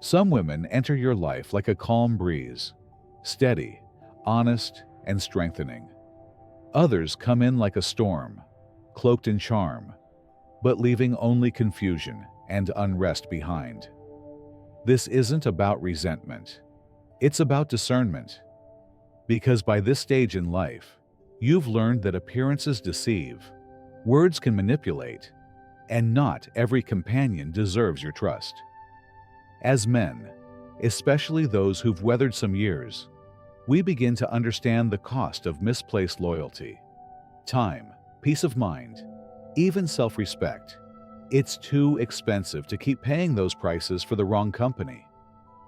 Some women enter your life like a calm breeze, steady, honest, and strengthening. Others come in like a storm, cloaked in charm, but leaving only confusion and unrest behind. This isn't about resentment. It's about discernment. Because by this stage in life, you've learned that appearances deceive, words can manipulate, and not every companion deserves your trust. As men, especially those who've weathered some years, we begin to understand the cost of misplaced loyalty. Time, peace of mind, even self-respect. It's too expensive to keep paying those prices for the wrong company.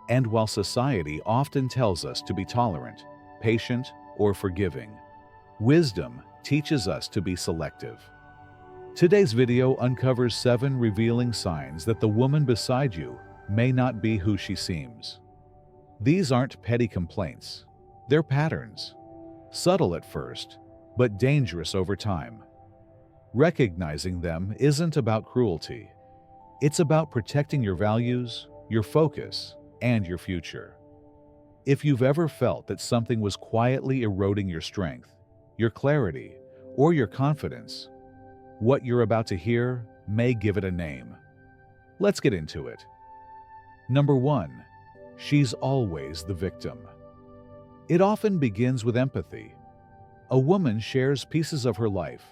And while society often tells us to be tolerant, patient, or forgiving, wisdom teaches us to be selective. Today's video uncovers 7 revealing signs that the woman beside you may not be who she seems. These aren't petty complaints. They're patterns. Subtle at first, but dangerous over time. Recognizing them isn't about cruelty. It's about protecting your values, your focus, and your future. If you've ever felt that something was quietly eroding your strength, your clarity, or your confidence, what you're about to hear may give it a name. Let's get into it. Number 1. She's always the victim. It often begins with empathy. A woman shares pieces of her life,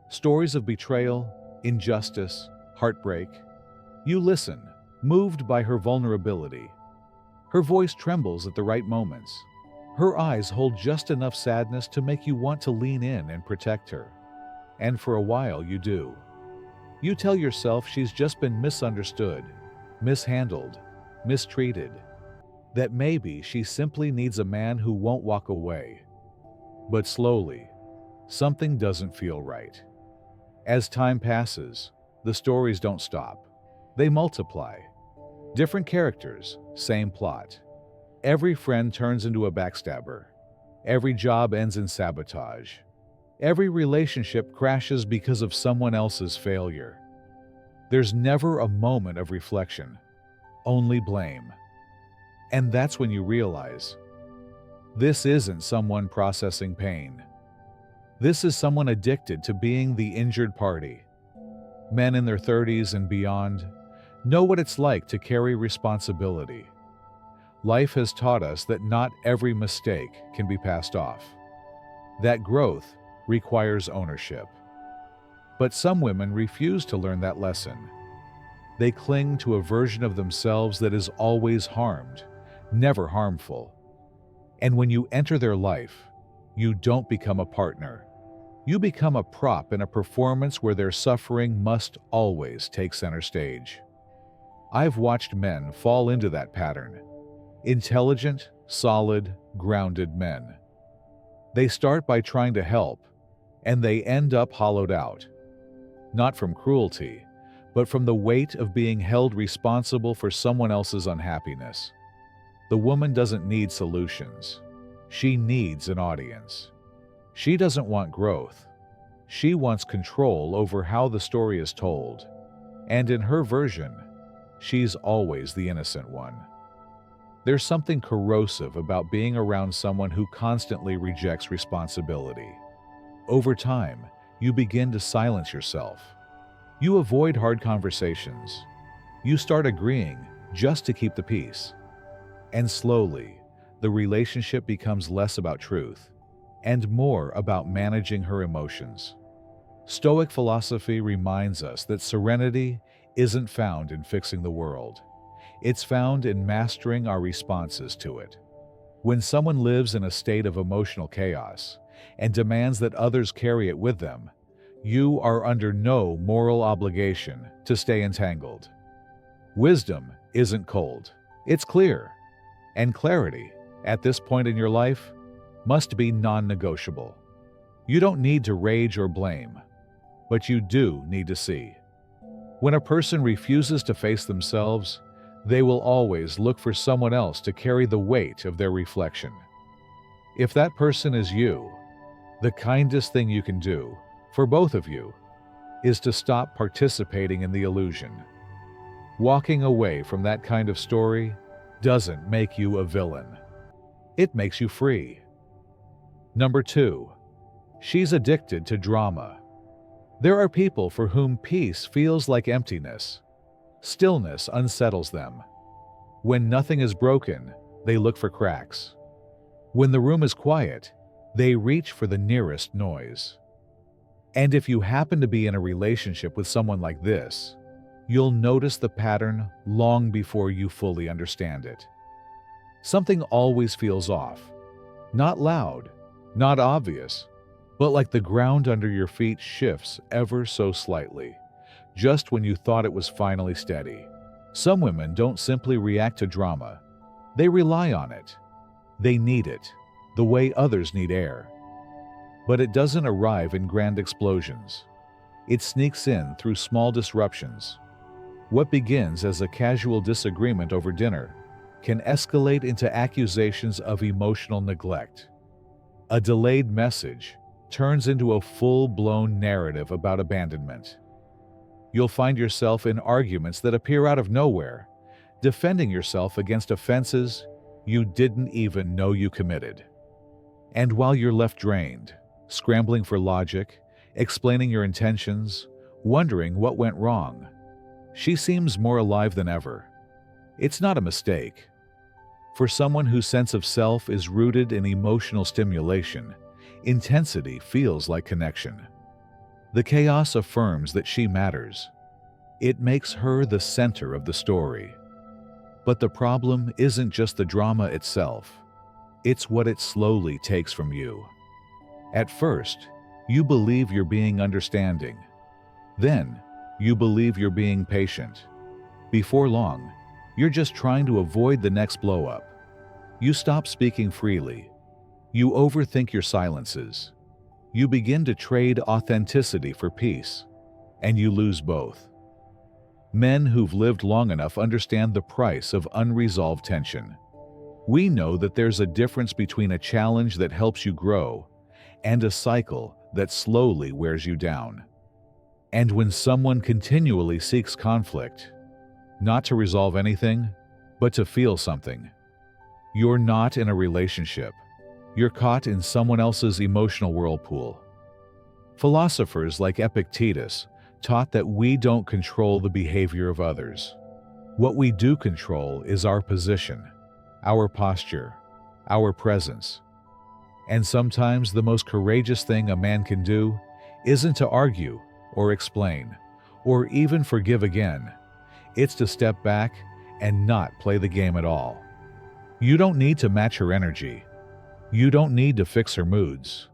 stories of betrayal, injustice, heartbreak. You listen, moved by her vulnerability. Her voice trembles at the right moments. Her eyes hold just enough sadness to make you want to lean in and protect her. And for a while you do. You tell yourself she's just been misunderstood, mishandled, mistreated, that maybe she simply needs a man who won't walk away. But slowly, something doesn't feel right. As time passes, the stories don't stop. They multiply. Different characters, same plot. Every friend turns into a backstabber. Every job ends in sabotage. Every relationship crashes because of someone else's failure. There's never a moment of reflection, only blame. And that's when you realize, this isn't someone processing pain. This is someone addicted to being the injured party. Men in their 30s and beyond know what it's like to carry responsibility. Life has taught us that not every mistake can be passed off. That growth requires ownership. But some women refuse to learn that lesson. They cling to a version of themselves that is always harmed, never harmful. And when you enter their life, you don't become a partner. You become a prop in a performance where their suffering must always take center stage. I've watched men fall into that pattern. Intelligent, solid, grounded men. They start by trying to help, and they end up hollowed out. Not from cruelty, but from the weight of being held responsible for someone else's unhappiness. The woman doesn't need solutions. She needs an audience. She doesn't want growth. She wants control over how the story is told. And in her version, she's always the innocent one. There's something corrosive about being around someone who constantly rejects responsibility. Over time, you begin to silence yourself. You avoid hard conversations. You start agreeing just to keep the peace. And slowly, the relationship becomes less about truth and more about managing her emotions. Stoic philosophy reminds us that serenity isn't found in fixing the world. It's found in mastering our responses to it. When someone lives in a state of emotional chaos and demands that others carry it with them, you are under no moral obligation to stay entangled. Wisdom isn't cold, it's clear. And clarity, at this point in your life, must be non-negotiable. You don't need to rage or blame, but you do need to see. When a person refuses to face themselves, they will always look for someone else to carry the weight of their reflection. If that person is you, the kindest thing you can do, for both of you, is to stop participating in the illusion. Walking away from that kind of story doesn't make you a villain. It makes you free. Number 2. She's addicted to drama. There are people for whom peace feels like emptiness. Stillness unsettles them. When nothing is broken, they look for cracks. When the room is quiet, they reach for the nearest noise. And if you happen to be in a relationship with someone like this, you'll notice the pattern long before you fully understand it. Something always feels off. Not loud, not obvious, but like the ground under your feet shifts ever so slightly, just when you thought it was finally steady. Some women don't simply react to drama. They rely on it. They need it, the way others need air. But it doesn't arrive in grand explosions. It sneaks in through small disruptions. What begins as a casual disagreement over dinner can escalate into accusations of emotional neglect. A delayed message turns into a full-blown narrative about abandonment. You'll find yourself in arguments that appear out of nowhere, defending yourself against offenses you didn't even know you committed. And while you're left drained, scrambling for logic, explaining your intentions, wondering what went wrong, she seems more alive than ever. It's not a mistake. For someone whose sense of self is rooted in emotional stimulation, intensity feels like connection. The chaos affirms that she matters. It makes her the center of the story. But the problem isn't just the drama itself. It's what it slowly takes from you. At first, you believe you're being understanding. Then, you believe you're being patient. Before long, you're just trying to avoid the next blow-up. You stop speaking freely. You overthink your silences. You begin to trade authenticity for peace, and you lose both. Men who've lived long enough understand the price of unresolved tension. We know that there's a difference between a challenge that helps you grow and a cycle that slowly wears you down. And when someone continually seeks conflict, not to resolve anything, but to feel something, you're not in a relationship. You're caught in someone else's emotional whirlpool. Philosophers like Epictetus taught that we don't control the behavior of others. What we do control is our position, our posture, our presence. And sometimes the most courageous thing a man can do isn't to argue or explain or even forgive again. It's to step back and not play the game at all. You don't need to match her energy. You don't need to fix her moods.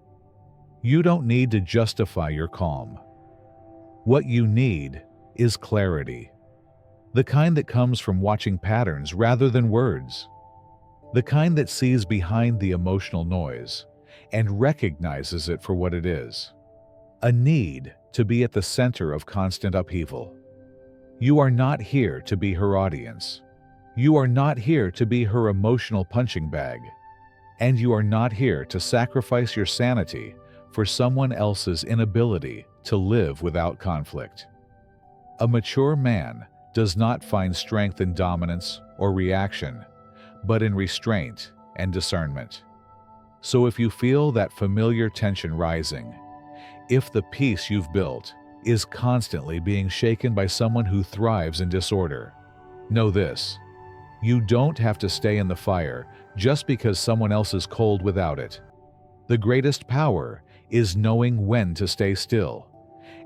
You don't need to justify your calm. What you need is clarity. The kind that comes from watching patterns rather than words. The kind that sees behind the emotional noise and recognizes it for what it is. A need to be at the center of constant upheaval. You are not here to be her audience. You are not here to be her emotional punching bag. And you are not here to sacrifice your sanity for someone else's inability to live without conflict. A mature man does not find strength in dominance or reaction, but in restraint and discernment. So if you feel that familiar tension rising, if the peace you've built is constantly being shaken by someone who thrives in disorder, know this: you don't have to stay in the fire just because someone else is cold without it. The greatest power is knowing when to stay still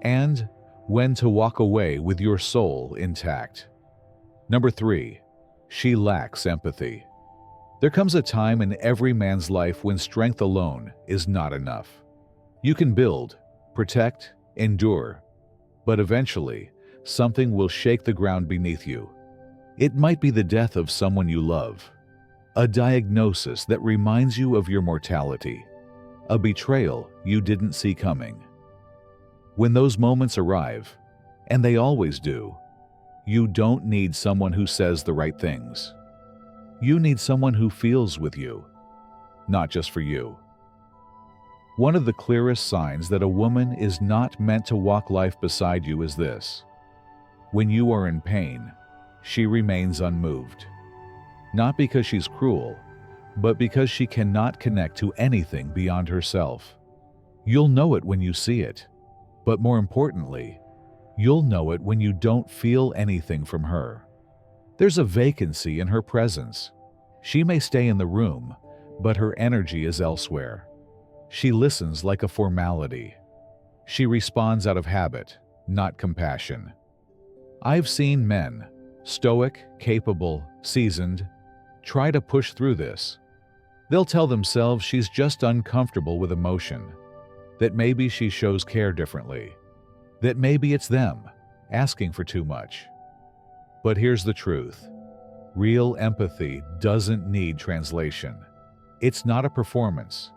and when to walk away with your soul intact. Number 3, she lacks empathy. There comes a time in every man's life when strength alone is not enough. You can build, protect, endure, but eventually, something will shake the ground beneath you. It might be the death of someone you love, a diagnosis that reminds you of your mortality, a betrayal you didn't see coming. When those moments arrive, and they always do, you don't need someone who says the right things. You need someone who feels with you, not just for you. One of the clearest signs that a woman is not meant to walk life beside you is this: when you are in pain, she remains unmoved. not because she's cruel, but because she cannot connect to anything beyond herself. You'll know it when you see it, but more importantly, you'll know it when you don't feel anything from her. There's a vacancy in her presence. She may stay in the room, but her energy is elsewhere. She listens like a formality. She responds out of habit, not compassion. I've seen men, stoic, capable, seasoned, try to push through this. They'll tell themselves she's just uncomfortable with emotion, that maybe she shows care differently, that maybe it's them asking for too much. But here's the truth. Real empathy doesn't need translation. It's not a performance.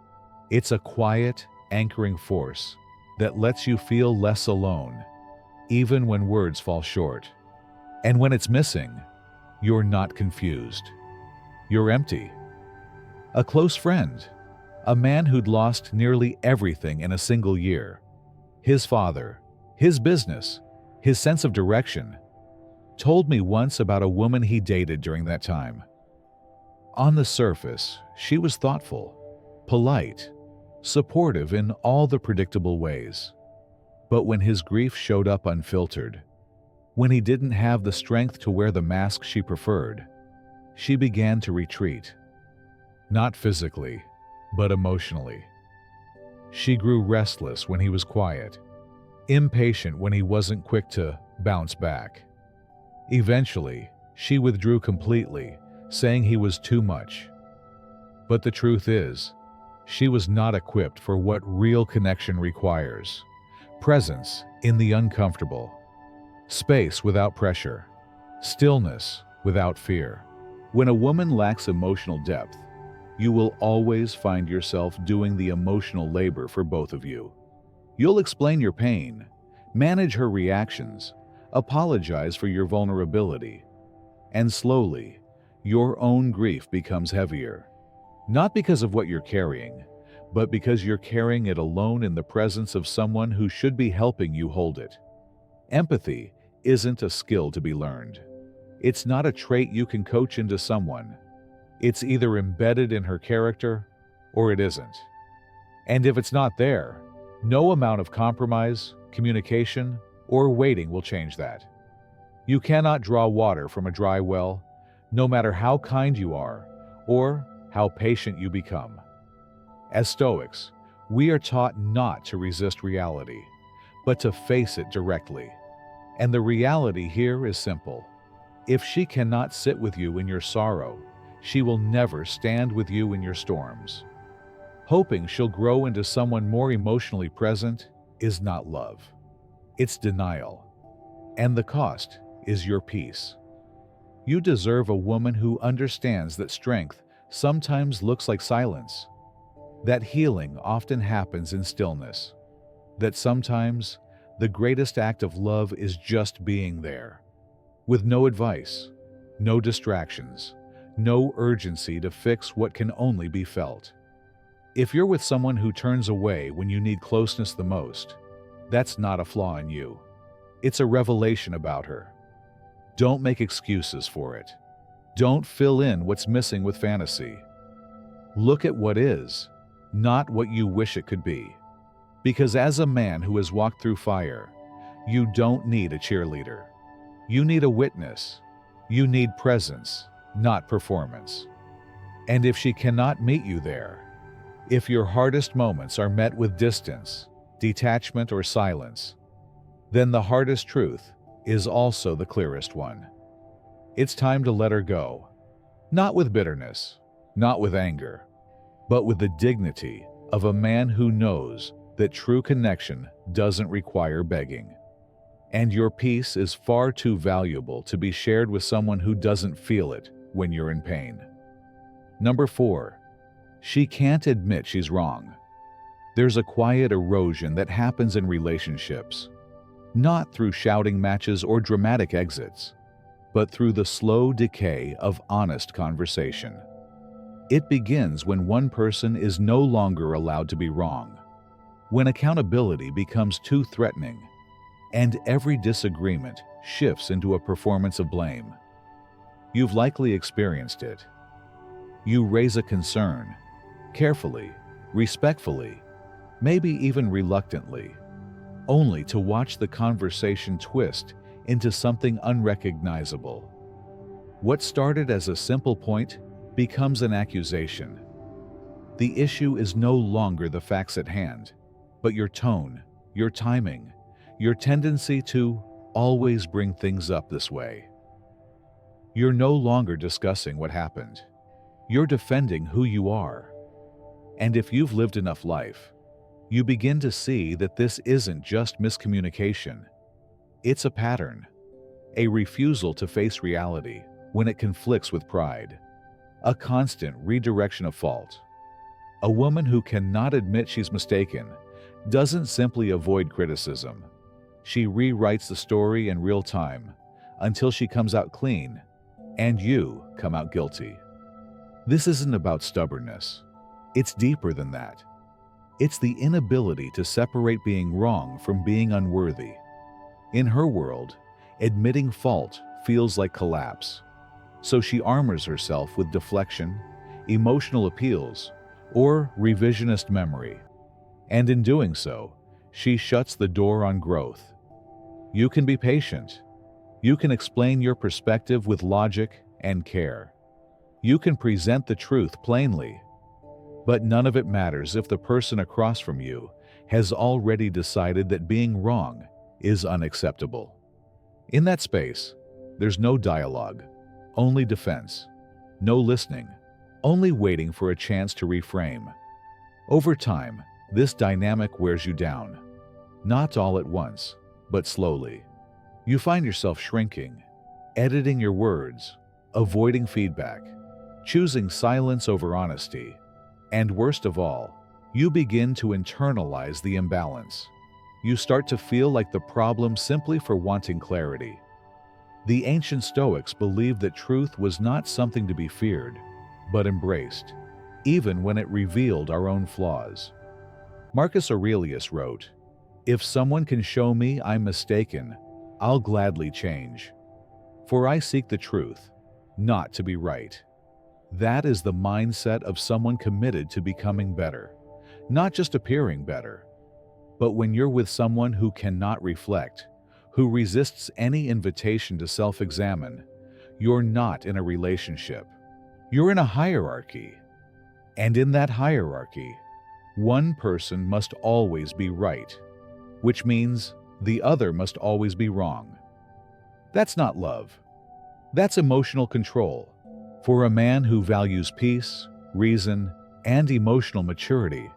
It's a quiet, anchoring force that lets you feel less alone, even when words fall short. And when it's missing, you're not confused. You're empty. A close friend, a man who'd lost nearly everything in a single year, his father, his business, his sense of direction, told me once about a woman he dated during that time. On the surface, she was thoughtful, polite, supportive in all the predictable ways. But when his grief showed up unfiltered, when he didn't have the strength to wear the mask she preferred, she began to retreat. Not physically, but emotionally. She grew restless when he was quiet, impatient when he wasn't quick to bounce back. Eventually, she withdrew completely, saying he was too much. But the truth is, she was not equipped for what real connection requires. Presence in the uncomfortable. Space without pressure. Stillness without fear. When a woman lacks emotional depth, you will always find yourself doing the emotional labor for both of you. You'll explain your pain, manage her reactions, apologize for your vulnerability, and slowly, your own grief becomes heavier. Not because of what you're carrying, but because you're carrying it alone in the presence of someone who should be helping you hold it. Empathy isn't a skill to be learned. It's not a trait you can coach into someone. It's either embedded in her character or it isn't. And if it's not there, no amount of compromise, communication, or waiting will change that. You cannot draw water from a dry well, no matter how kind you are or how patient you become. As Stoics, we are taught not to resist reality, but to face it directly. And the reality here is simple. If she cannot sit with you in your sorrow, she will never stand with you in your storms. Hoping she'll grow into someone more emotionally present is not love. It's denial. And the cost is your peace. You deserve a woman who understands that strength sometimes looks like silence, that healing often happens in stillness, that sometimes the greatest act of love is just being there, with no advice, no distractions, no urgency to fix what can only be felt. If you're with someone who turns away when you need closeness the most, that's not a flaw in you. It's a revelation about her. Don't make excuses for it. Don't fill in what's missing with fantasy. Look at what is, not what you wish it could be. Because as a man who has walked through fire, you don't need a cheerleader. You need a witness. You need presence, not performance. And if she cannot meet you there, if your hardest moments are met with distance, detachment, or silence, then the hardest truth is also the clearest one. It's time to let her go. Not with bitterness, not with anger, but with the dignity of a man who knows that true connection doesn't require begging. And your peace is far too valuable to be shared with someone who doesn't feel it when you're in pain. Number 4, she can't admit she's wrong. There's a quiet erosion that happens in relationships, not through shouting matches or dramatic exits, but through the slow decay of honest conversation. It begins when one person is no longer allowed to be wrong, when accountability becomes too threatening, and every disagreement shifts into a performance of blame. You've likely experienced it. You raise a concern, carefully, respectfully, maybe even reluctantly, only to watch the conversation twist into something unrecognizable. What started as a simple point becomes an accusation. The issue is no longer the facts at hand, but your tone, your timing, your tendency to always bring things up this way. You're no longer discussing what happened. You're defending who you are. And if you've lived enough life, you begin to see that this isn't just miscommunication. It's a pattern, a refusal to face reality when it conflicts with pride, a constant redirection of fault. A woman who cannot admit she's mistaken doesn't simply avoid criticism. She rewrites the story in real time until she comes out clean and you come out guilty. This isn't about stubbornness. It's deeper than that. It's the inability to separate being wrong from being unworthy. In her world, admitting fault feels like collapse. So she armors herself with deflection, emotional appeals, or revisionist memory. And in doing so, she shuts the door on growth. You can be patient. You can explain your perspective with logic and care. You can present the truth plainly. But none of it matters if the person across from you has already decided that being wrong is unacceptable. In that space, there's no dialogue, only defense, no listening, only waiting for a chance to reframe. Over time, this dynamic wears you down. Not all at once, but slowly. You find yourself shrinking, editing your words, avoiding feedback, choosing silence over honesty, and worst of all, you begin to internalize the imbalance. You start to feel like the problem simply for wanting clarity. The ancient Stoics believed that truth was not something to be feared, but embraced, even when it revealed our own flaws. Marcus Aurelius wrote, "If someone can show me I'm mistaken, I'll gladly change. For I seek the truth, not to be right." That is the mindset of someone committed to becoming better, not just appearing better. But when you're with someone who cannot reflect, who resists any invitation to self-examine, you're not in a relationship. You're in a hierarchy. And in that hierarchy, one person must always be right, which means the other must always be wrong. That's not love. That's emotional control. For a man who values peace, reason, and emotional maturity,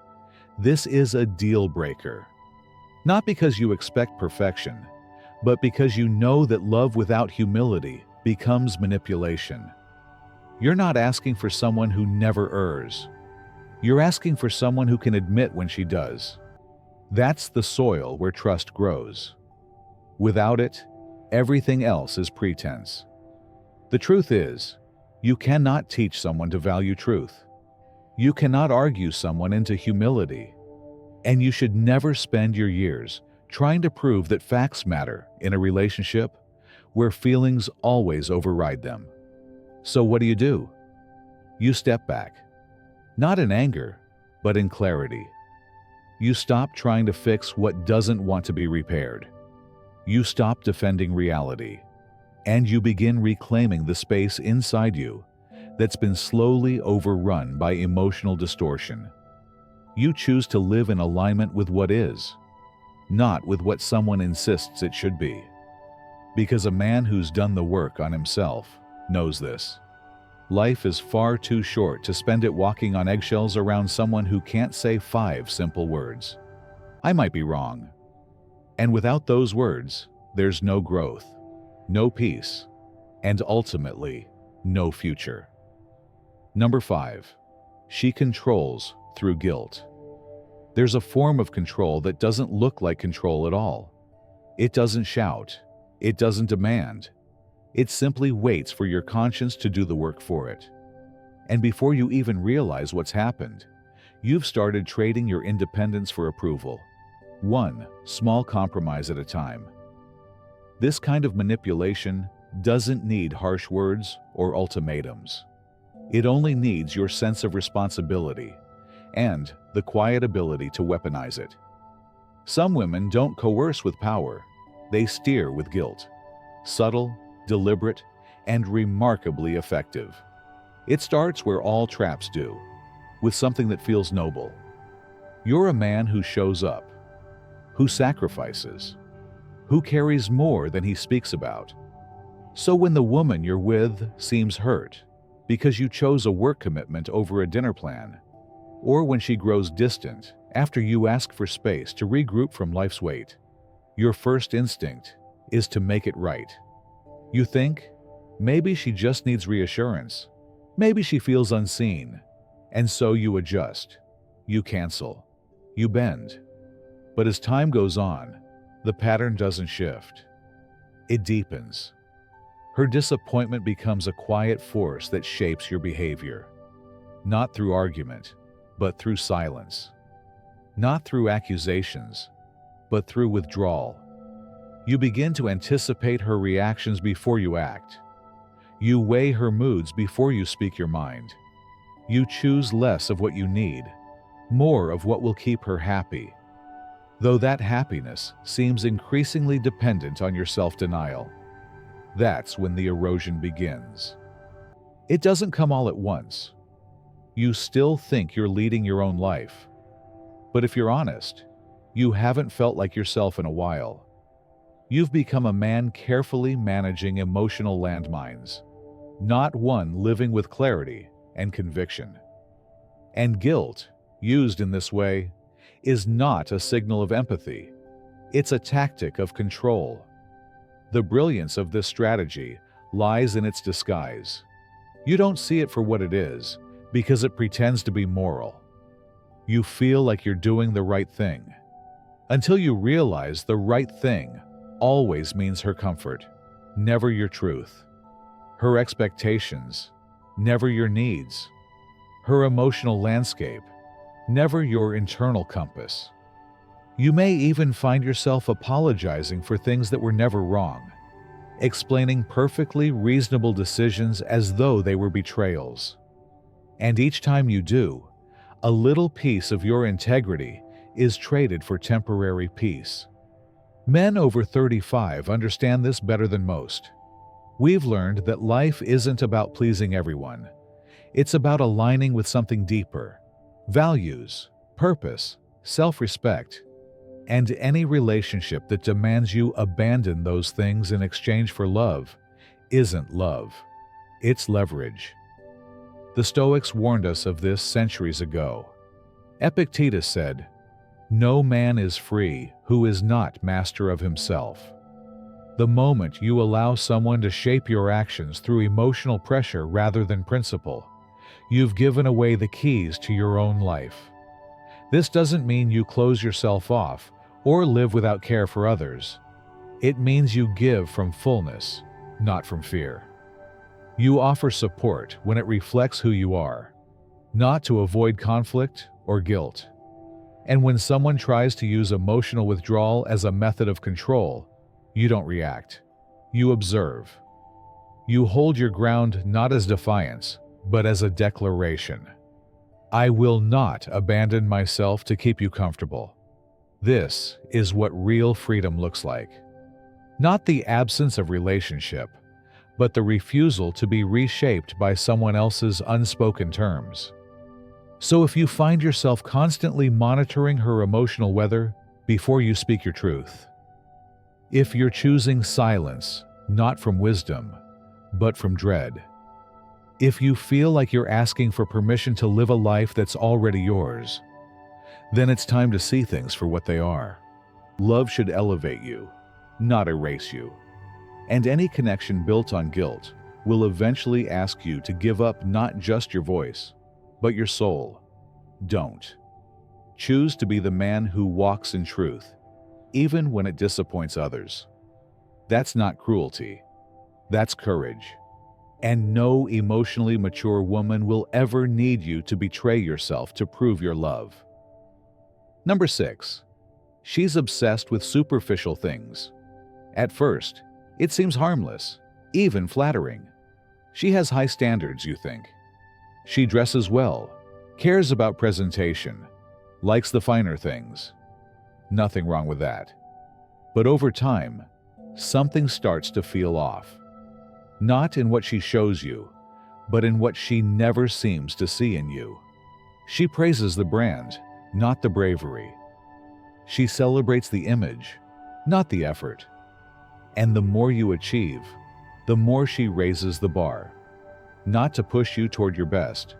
this is a deal breaker. Not because you expect perfection, but because you know that love without humility becomes manipulation. You're not asking for someone who never errs. You're asking for someone who can admit when she does. That's the soil where trust grows. Without it, everything else is pretense. The truth is, you cannot teach someone to value truth. You cannot argue someone into humility. And you should never spend your years trying to prove that facts matter in a relationship where feelings always override them. So what do? You step back. Not in anger, but in clarity. You stop trying to fix what doesn't want to be repaired. You stop defending reality. And you begin reclaiming the space inside you that's been slowly overrun by emotional distortion. You choose to live in alignment with what is, not with what someone insists it should be. Because a man who's done the work on himself knows this. Life is far too short to spend it walking on eggshells around someone who can't say 5 simple words. I might be wrong. And without those words, there's no growth, no peace, and ultimately, no future. Number 5. She controls through guilt. There's a form of control that doesn't look like control at all. It doesn't shout. It doesn't demand. It simply waits for your conscience to do the work for it. And before you even realize what's happened, you've started trading your independence for approval, one small compromise at a time. This kind of manipulation doesn't need harsh words or ultimatums. It only needs your sense of responsibility and the quiet ability to weaponize it. Some women don't coerce with power, they steer with guilt. Subtle, deliberate, and remarkably effective. It starts where all traps do, with something that feels noble. You're a man who shows up, who sacrifices, who carries more than he speaks about. So when the woman you're with seems hurt because you chose a work commitment over a dinner plan, or when she grows distant after you ask for space to regroup from life's weight, your first instinct is to make it right. You think, maybe she just needs reassurance, maybe she feels unseen, and so you adjust, you cancel, you bend. But as time goes on, the pattern doesn't shift. It deepens. Her disappointment becomes a quiet force that shapes your behavior. Not through argument, but through silence. Not through accusations, but through withdrawal. You begin to anticipate her reactions before you act. You weigh her moods before you speak your mind. You choose less of what you need, more of what will keep her happy. Though that happiness seems increasingly dependent on your self-denial. That's when the erosion begins. It doesn't come all at once. You still think you're leading your own life. But if you're honest, you haven't felt like yourself in a while. You've become a man carefully managing emotional landmines, not one living with clarity and conviction. And guilt, used in this way, is not a signal of empathy. It's a tactic of control. The brilliance of this strategy lies in its disguise. You don't see it for what it is, because it pretends to be moral. You feel like you're doing the right thing, until you realize the right thing always means her comfort, never your truth. Her expectations, never your needs. Her emotional landscape, never your internal compass. You may even find yourself apologizing for things that were never wrong, explaining perfectly reasonable decisions as though they were betrayals. And each time you do, a little piece of your integrity is traded for temporary peace. Men over 35 understand this better than most. We've learned that life isn't about pleasing everyone. It's about aligning with something deeper. Values, purpose, self-respect, and any relationship that demands you abandon those things in exchange for love isn't love. It's leverage. The Stoics warned us of this centuries ago. Epictetus said, "No man is free who is not master of himself." The moment you allow someone to shape your actions through emotional pressure rather than principle, you've given away the keys to your own life. This doesn't mean you close yourself off or live without care for others. It means you give from fullness, not from fear. You offer support when it reflects who you are, not to avoid conflict or guilt. And when someone tries to use emotional withdrawal as a method of control, you don't react. You observe. You hold your ground not as defiance, but as a declaration. I will not abandon myself to keep you comfortable. This is what real freedom looks like. Not the absence of relationship, but the refusal to be reshaped by someone else's unspoken terms. So if you find yourself constantly monitoring her emotional weather before you speak your truth, if you're choosing silence, not from wisdom, but from dread, if you feel like you're asking for permission to live a life that's already yours, then it's time to see things for what they are. Love should elevate you, not erase you. And any connection built on guilt will eventually ask you to give up not just your voice, but your soul. Don't. Choose to be the man who walks in truth, even when it disappoints others. That's not cruelty. That's courage. And no emotionally mature woman will ever need you to betray yourself to prove your love. Number 6. She's obsessed with superficial things. At first, it seems harmless. even flattering. She has high standards, you think. She dresses well, cares about presentation, likes the finer things. Nothing wrong with that. But over time, something starts to feel off. Not in what she shows you, but in what she never seems to see in you. She praises the brand, not the bravery. She celebrates the image, not the effort. And the more you achieve, the more she raises the bar. Not to push you toward your best,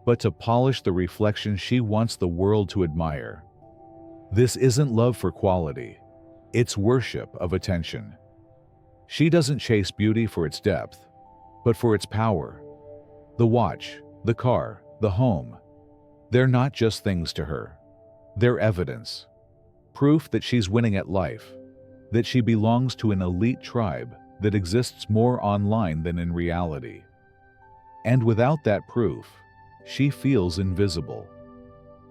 but to polish the reflection she wants the world to admire. This isn't love for quality. It's worship of attention. She doesn't chase beauty for its depth, but for its power. The watch, the car, the home, they're not just things to her. They're evidence. Proof that she's winning at life, that she belongs to an elite tribe that exists more online than in reality. And without that proof, she feels invisible.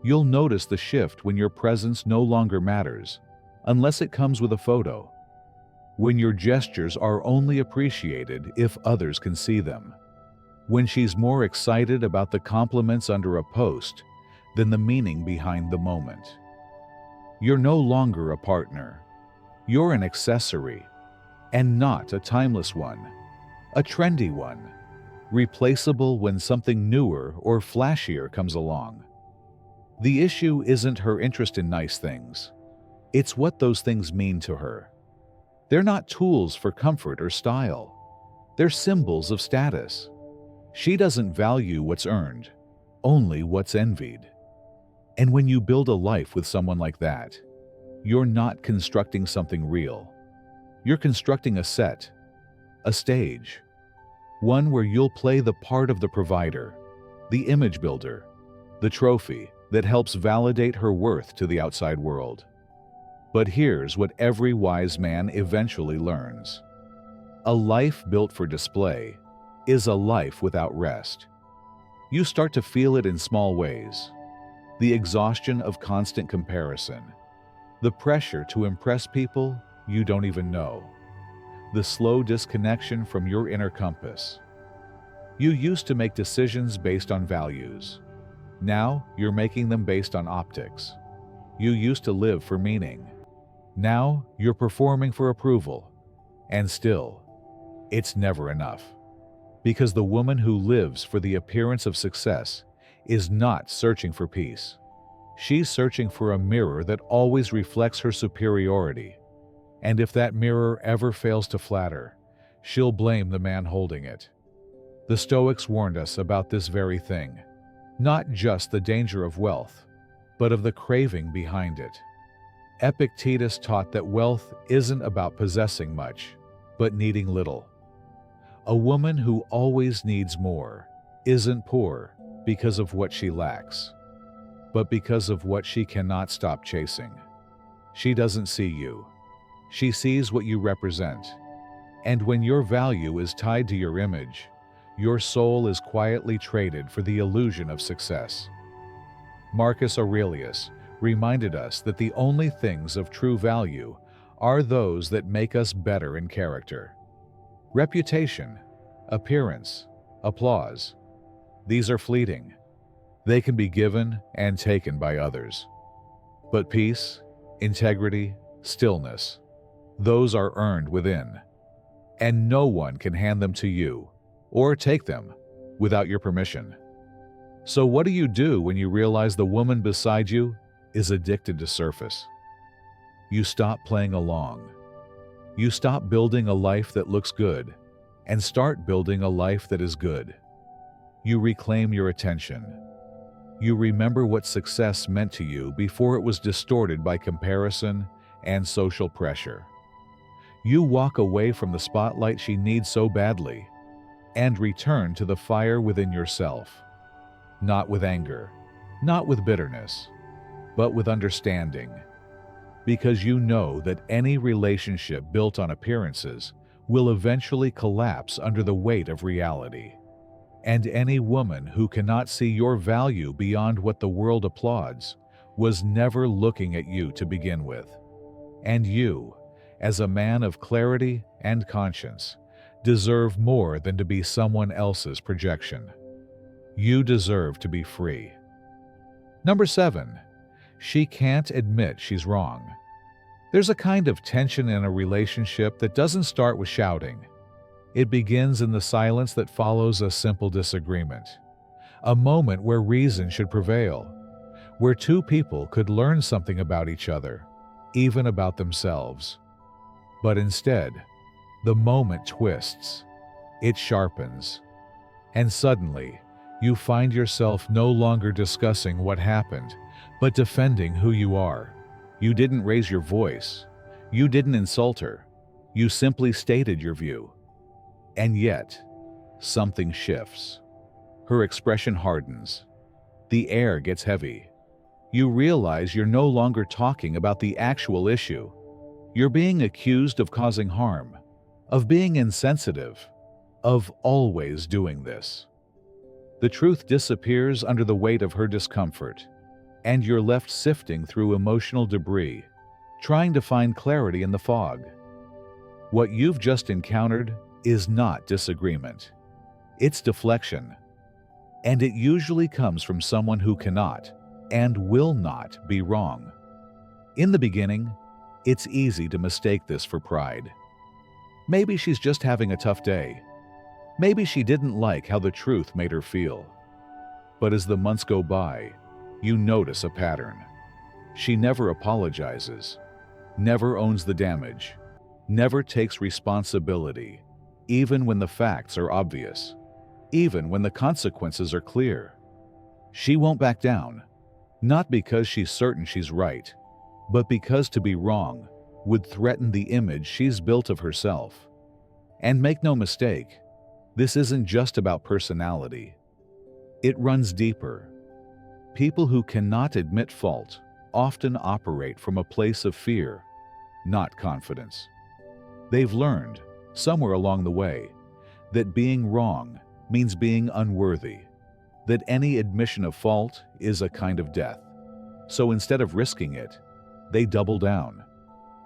You'll notice the shift when your presence no longer matters, unless it comes with a photo. When your gestures are only appreciated if others can see them. When she's more excited about the compliments under a post than the meaning behind the moment. You're no longer a partner. You're an accessory, and not a timeless one, a trendy one, replaceable when something newer or flashier comes along. The issue isn't her interest in nice things. It's what those things mean to her. They're not tools for comfort or style. They're symbols of status. She doesn't value what's earned, only what's envied. And when you build a life with someone like that, you're not constructing something real. You're constructing a set, a stage, one where you'll play the part of the provider, the image builder, the trophy that helps validate her worth to the outside world. But here's what every wise man eventually learns. A life built for display is a life without rest. You start to feel it in small ways. The exhaustion of constant comparison. The pressure to impress people you don't even know. The slow disconnection from your inner compass. You used to make decisions based on values. Now you're making them based on optics. You used to live for meaning. Now you're performing for approval. And still, it's never enough. Because the woman who lives for the appearance of success is not searching for peace. She's searching for a mirror that always reflects her superiority. And if that mirror ever fails to flatter, she'll blame the man holding it. The Stoics warned us about this very thing. Not just the danger of wealth, but of the craving behind it. Epictetus taught that wealth isn't about possessing much, but needing little. A woman who always needs more isn't poor because of what she lacks, but because of what she cannot stop chasing. She doesn't see you. She sees what you represent. And when your value is tied to your image, your soul is quietly traded for the illusion of success. Marcus Aurelius reminded us that the only things of true value are those that make us better in character. Reputation, appearance, applause. These are fleeting. They can be given and taken by others. But peace, integrity, stillness, those are earned within. And no one can hand them to you or take them without your permission. So what do you do when you realize the woman beside you is addicted to surface? You stop playing along. You stop building a life that looks good and start building a life that is good. You reclaim your attention. You remember what success meant to you before it was distorted by comparison and social pressure. You walk away from the spotlight she needs so badly and return to the fire within yourself. Not with anger, not with bitterness, but with understanding. Because you know that any relationship built on appearances will eventually collapse under the weight of reality. And any woman who cannot see your value beyond what the world applauds was never looking at you to begin with. And you, as a man of clarity and conscience, deserve more than to be someone else's projection. You deserve to be free. Number 7. She can't admit she's wrong. There's a kind of tension in a relationship that doesn't start with shouting. It begins in the silence that follows a simple disagreement. A moment where reason should prevail, where two people could learn something about each other, even about themselves. But instead, the moment twists, it sharpens, and suddenly, you find yourself no longer discussing what happened, but defending who you are. You didn't raise your voice. You didn't insult her. You simply stated your view. And yet, something shifts. Her expression hardens. The air gets heavy. You realize you're no longer talking about the actual issue. You're being accused of causing harm, of being insensitive, of always doing this. The truth disappears under the weight of her discomfort, and you're left sifting through emotional debris, trying to find clarity in the fog. What you've just encountered is not disagreement. It's deflection. And it usually comes from someone who cannot and will not be wrong. In the beginning, it's easy to mistake this for pride. Maybe she's just having a tough day. Maybe she didn't like how the truth made her feel. But as the months go by, you notice a pattern. She never apologizes, never owns the damage, never takes responsibility, even when the facts are obvious, even when the consequences are clear. She won't back down, not because she's certain she's right, but because to be wrong would threaten the image she's built of herself. And make no mistake, this isn't just about personality. It runs deeper. People who cannot admit fault often operate from a place of fear, not confidence. They've learned, somewhere along the way, that being wrong means being unworthy, that any admission of fault is a kind of death. So instead of risking it, they double down.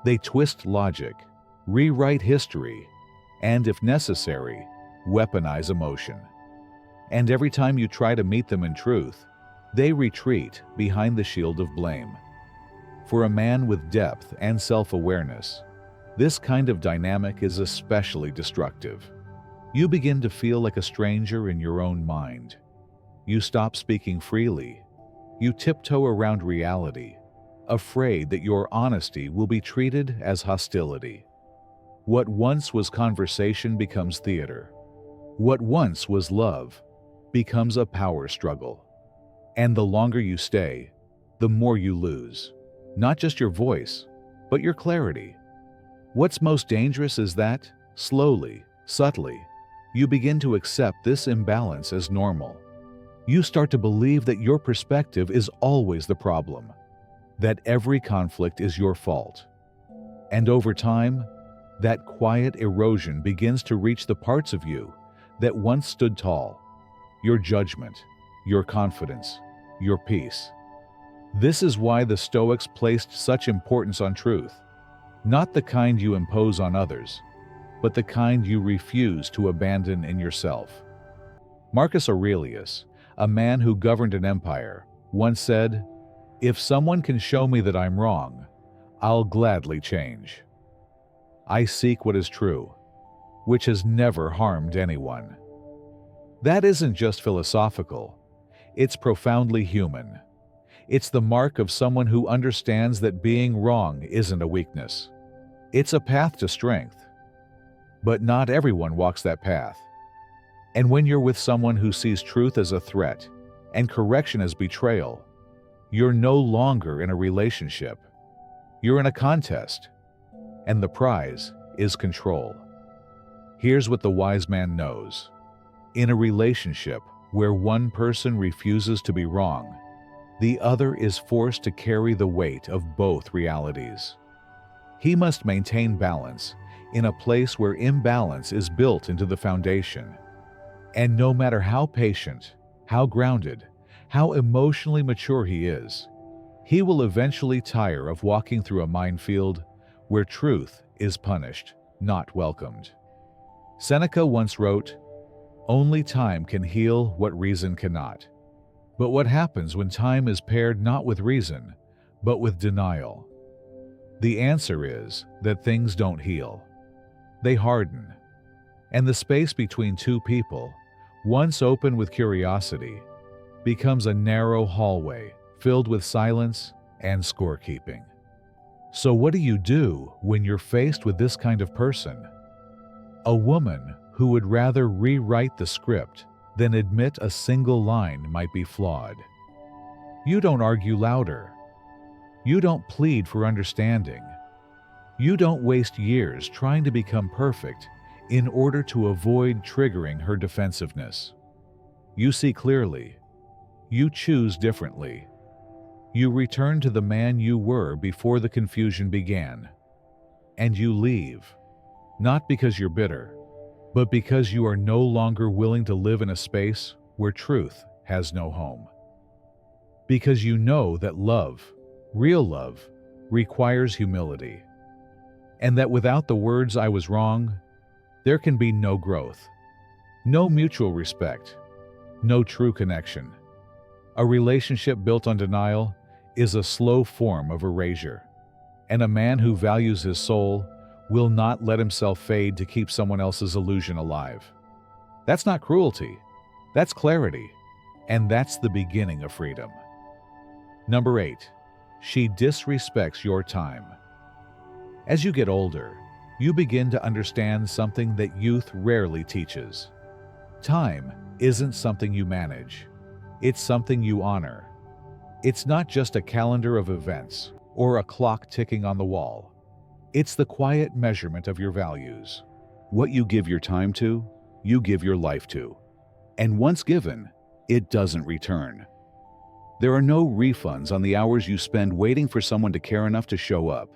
They twist logic, rewrite history, and if necessary, weaponize emotion. And every time you try to meet them in truth, they retreat behind the shield of blame. For a man with depth and self-awareness, this kind of dynamic is especially destructive. You begin to feel like a stranger in your own mind. You stop speaking freely. You tiptoe around reality, afraid that your honesty will be treated as hostility. What once was conversation becomes theater. What once was love becomes a power struggle. And the longer you stay, the more you lose. Not just your voice, but your clarity. What's most dangerous is that, slowly, subtly, you begin to accept this imbalance as normal. You start to believe that your perspective is always the problem, that every conflict is your fault. And over time, that quiet erosion begins to reach the parts of you that once stood tall: your judgment, your confidence, your peace. This is why the Stoics placed such importance on truth, not the kind you impose on others, but the kind you refuse to abandon in yourself. Marcus Aurelius, a man who governed an empire, once said, "If someone can show me that I'm wrong, I'll gladly change. I seek what is true, which has never harmed anyone." That isn't just philosophical, it's profoundly human. It's the mark of someone who understands that being wrong isn't a weakness. It's a path to strength. But not everyone walks that path. And when you're with someone who sees truth as a threat and correction as betrayal, you're no longer in a relationship. You're in a contest, and the prize is control. Here's what the wise man knows. In a relationship where one person refuses to be wrong, the other is forced to carry the weight of both realities. He must maintain balance in a place where imbalance is built into the foundation. And no matter how patient, how grounded, how emotionally mature he is, he will eventually tire of walking through a minefield where truth is punished, not welcomed. Seneca once wrote, "Only time can heal what reason cannot." But what happens when time is paired not with reason, but with denial? The answer is that things don't heal. They harden. And the space between two people, once open with curiosity, becomes a narrow hallway filled with silence and scorekeeping. So what do you do when you're faced with this kind of person? A woman who would rather rewrite the script than admit a single line might be flawed. You don't argue louder. You don't plead for understanding. You don't waste years trying to become perfect in order to avoid triggering her defensiveness. You see clearly. You choose differently. You return to the man you were before the confusion began. And you leave, not because you're bitter, but because you are no longer willing to live in a space where truth has no home. Because you know that love, real love, requires humility. And that without the words "I was wrong," there can be no growth, no mutual respect, no true connection. A relationship built on denial is a slow form of erasure, and a man who values his soul will not let himself fade to keep someone else's illusion alive. That's not cruelty, that's clarity, and that's the beginning of freedom. Number 8, she disrespects your time. As you get older, you begin to understand something that youth rarely teaches. Time isn't something you manage. It's something you honor. It's not just a calendar of events or a clock ticking on the wall. It's the quiet measurement of your values. What you give your time to, you give your life to. And once given, it doesn't return. There are no refunds on the hours you spend waiting for someone to care enough to show up.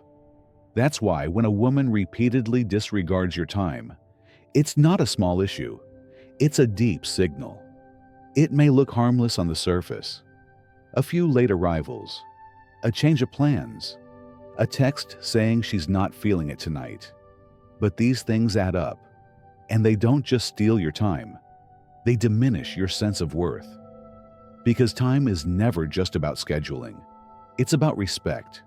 That's why when a woman repeatedly disregards your time, it's not a small issue. It's a deep signal. It may look harmless on the surface. A few late arrivals, a change of plans, a text saying she's not feeling it tonight. But these things add up, and they don't just steal your time. They diminish your sense of worth. Because time is never just about scheduling. It's about respect.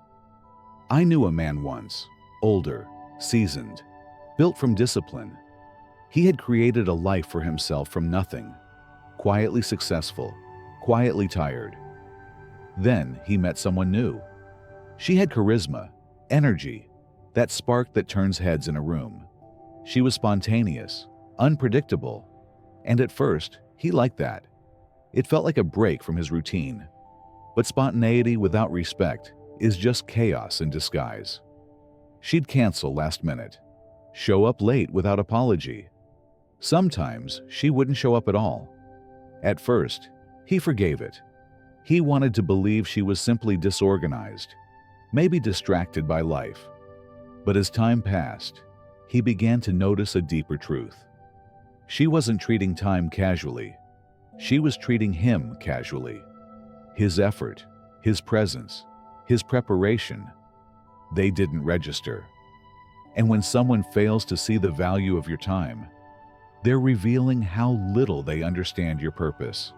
I knew a man once, older, seasoned, built from discipline. He had created a life for himself from nothing, quietly successful, quietly tired. Then he met someone new. She had charisma, energy, that spark that turns heads in a room. She was spontaneous, unpredictable, and at first, he liked that. It felt like a break from his routine. But spontaneity without respect is just chaos in disguise. She'd cancel last minute, show up late without apology. Sometimes she wouldn't show up at all. At first, he forgave it. He wanted to believe she was simply disorganized, maybe distracted by life. But as time passed, he began to notice a deeper truth. She wasn't treating time casually. She was treating him casually. His effort, his presence, his preparation, they didn't register. And when someone fails to see the value of your time, they're revealing how little they understand your purpose.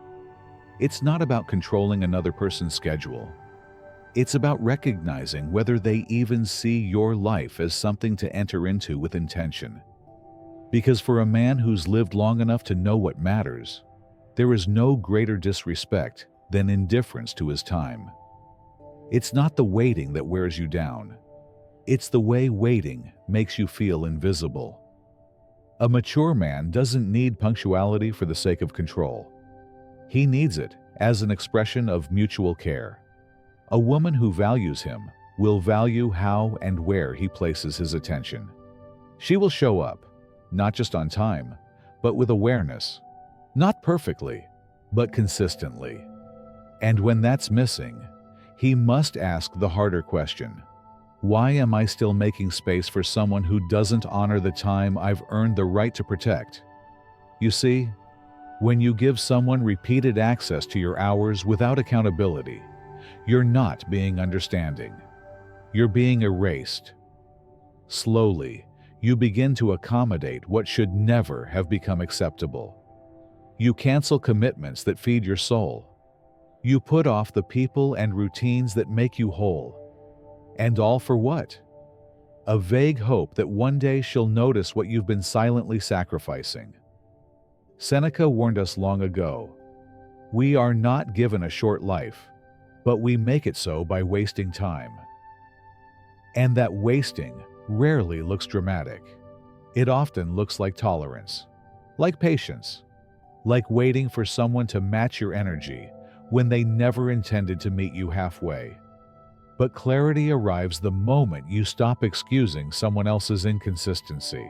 It's not about controlling another person's schedule. It's about recognizing whether they even see your life as something to enter into with intention. Because for a man who's lived long enough to know what matters, there is no greater disrespect than indifference to his time. It's not the waiting that wears you down. It's the way waiting makes you feel invisible. A mature man doesn't need punctuality for the sake of control. He needs it as an expression of mutual care. A woman who values him will value how and where he places his attention. She will show up, not just on time, but with awareness. Not perfectly, but consistently. And when that's missing, he must ask the harder question. Why am I still making space for someone who doesn't honor the time I've earned the right to protect? You see, when you give someone repeated access to your hours without accountability, you're not being understanding. You're being erased. Slowly, You begin to accommodate what should never have become acceptable. You cancel commitments that feed your soul. You put off the people and routines that make you whole. And all for what? A vague hope that one day she'll notice what you've been silently sacrificing. Seneca warned us long ago, we are not given a short life, but we make it so by wasting time. And that wasting rarely looks dramatic. It often looks like tolerance, like patience, like waiting for someone to match your energy when they never intended to meet you halfway. But clarity arrives the moment you stop excusing someone else's inconsistency.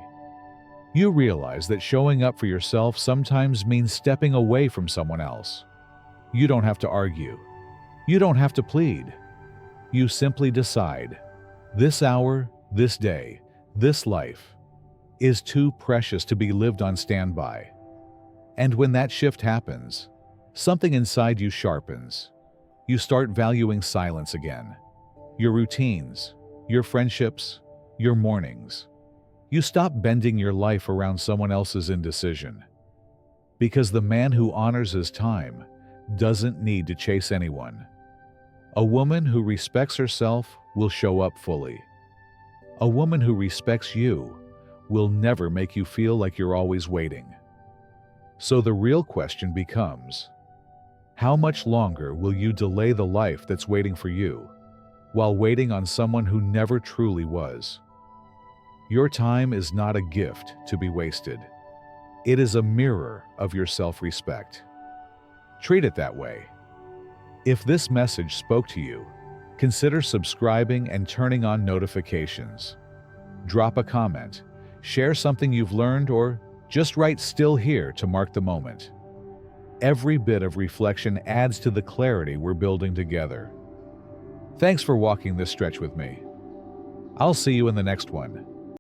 You realize that showing up for yourself sometimes means stepping away from someone else. You don't have to argue. You don't have to plead. You simply decide, this hour, this day, this life is too precious to be lived on standby. And when that shift happens, something inside you sharpens. You start valuing silence again. Your routines, your friendships, your mornings. You stop bending your life around someone else's indecision. Because the man who honors his time doesn't need to chase anyone. A woman who respects herself will show up fully. A woman who respects you will never make you feel like you're always waiting. So the real question becomes, how much longer will you delay the life that's waiting for you, while waiting on someone who never truly was? Your time is not a gift to be wasted. It is a mirror of your self-respect. Treat it that way. If this message spoke to you, consider subscribing and turning on notifications. Drop a comment, share something you've learned, or just write "still here" to mark the moment. Every bit of reflection adds to the clarity we're building together. Thanks for walking this stretch with me. I'll see you in the next one.